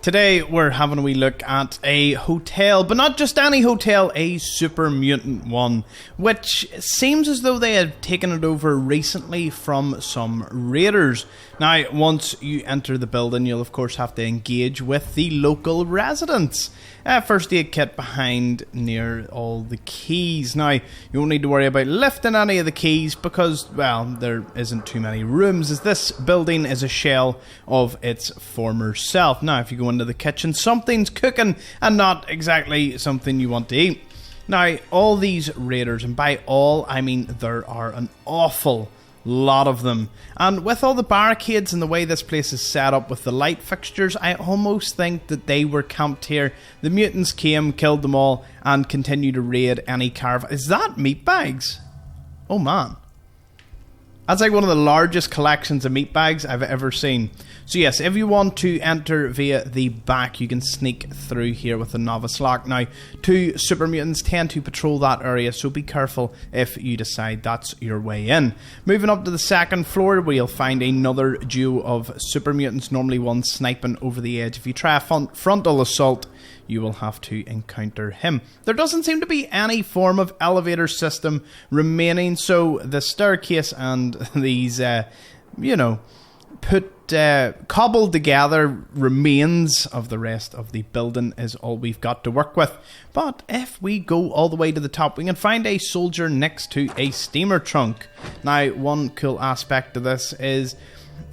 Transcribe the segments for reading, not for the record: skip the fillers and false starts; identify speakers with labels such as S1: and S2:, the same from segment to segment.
S1: Today we're having a wee look at a hotel, but not just any hotel, a super mutant one, which seems as though they had taken it over recently from some raiders. Now, once you enter the building, you'll of course have to engage with the local residents. First aid kit behind near all the keys. Now, you won't need to worry about lifting any of the keys because, well, there isn't too many rooms, as this building is a shell of its former self. Now, if you go into the kitchen, something's cooking and not exactly something you want to eat. Now, all these raiders, and by all, I mean there are an awful lot of them, and with all the barricades and the way this place is set up with the light fixtures, I almost think that they were camped here. The mutants came, killed them all, and continue to raid any caravan. Is that meat bags? Oh man, that's like one of the largest collections of meat bags I've ever seen. So yes, if you want to enter via the back, you can sneak through here with the novice lock. Now, two super mutants tend to patrol that area, so be careful if you decide that's your way in. Moving up to the second floor, where you'll find another duo of super mutants, normally one sniping over the edge. If you try a frontal assault, you will have to encounter him. There doesn't seem to be any form of elevator system remaining, so the staircase and these, cobbled together remains of the rest of the building is all we've got to work with. But if we go all the way to the top, we can find a soldier next to a steamer trunk. Now, one cool aspect of this is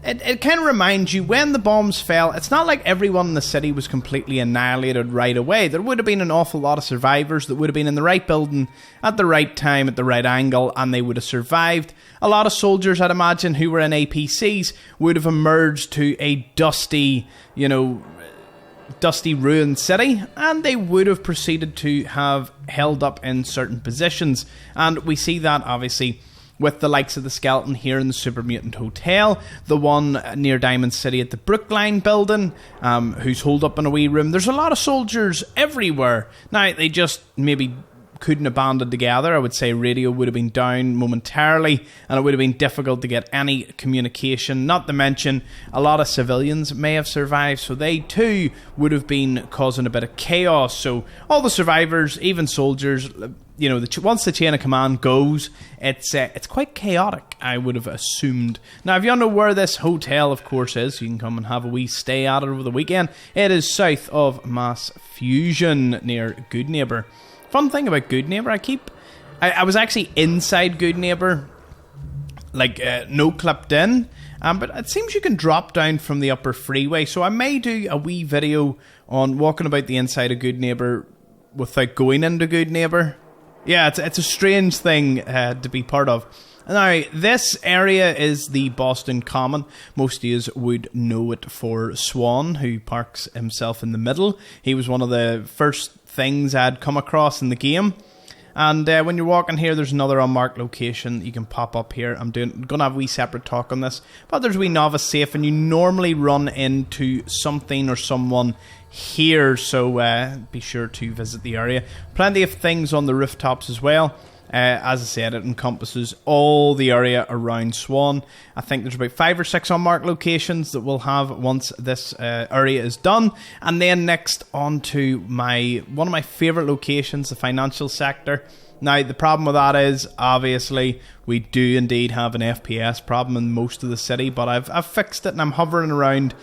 S1: it kind of reminds you when the bombs fell, it's not like everyone in the city was completely annihilated right away. There would have been an awful lot of survivors that would have been in the right building at the right time, at the right angle, and they would have survived. A lot of soldiers, I'd imagine, who were in APCs would have emerged to a dusty, ruined city, and they would have proceeded to have held up in certain positions. And we see that, obviously, with the likes of the skeleton here in the Super Mutant Hotel, the one near Diamond City at the Brookline building, who's holed up in a wee room. There's a lot of soldiers everywhere. Now, they just maybe couldn't have banded together. I would say radio would have been down momentarily, and it would have been difficult to get any communication. Not to mention, a lot of civilians may have survived, so they too would have been causing a bit of chaos. So all the survivors, even soldiers, once the chain of command goes, it's quite chaotic, I would have assumed. Now, if you don't know where this hotel, of course, is, you can come and have a wee stay at it over the weekend. It is south of Mass Fusion, near Good Neighbour. Fun thing about Good Neighbour, I was actually inside Good Neighbour, no clipped in, but it seems you can drop down from the upper freeway, so I may do a wee video on walking about the inside of Good Neighbour without going into Good Neighbour. Yeah, it's a strange thing to be part of. Now, this area is the Boston Common. Most of you would know it for Swan, who parks himself in the middle. He was one of the first things I'd come across in the game. And when you're walking here, there's another unmarked location you can pop up here. I'm going to have a wee separate talk on this. But there's a wee novice safe, and you normally run into something or someone here. So be sure to visit the area. Plenty of things on the rooftops as well. As I said, it encompasses all the area around Swan. I think there's about 5 or 6 unmarked locations that we'll have once this area is done. And then next on to one of my favourite locations, the financial sector. Now, the problem with that is, obviously, we do indeed have an FPS problem in most of the city, but I've fixed it, and I'm hovering around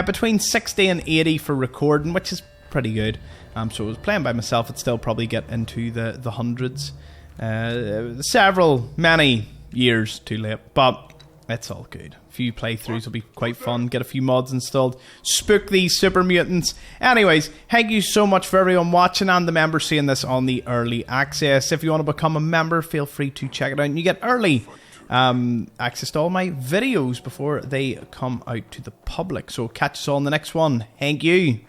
S1: between 60 and 80 for recording, which is pretty good. So if I was playing by myself, I'd still probably get into the hundreds. Many years too late, but it's all good. A few playthroughs will be quite fun. Get a few mods installed. Spook these super mutants. Anyways, thank you so much for everyone watching and the members seeing this on the early access. If you want to become a member, feel free to check it out, and you get early access to all my videos before they come out to the public. So catch us all in the next one. Thank you.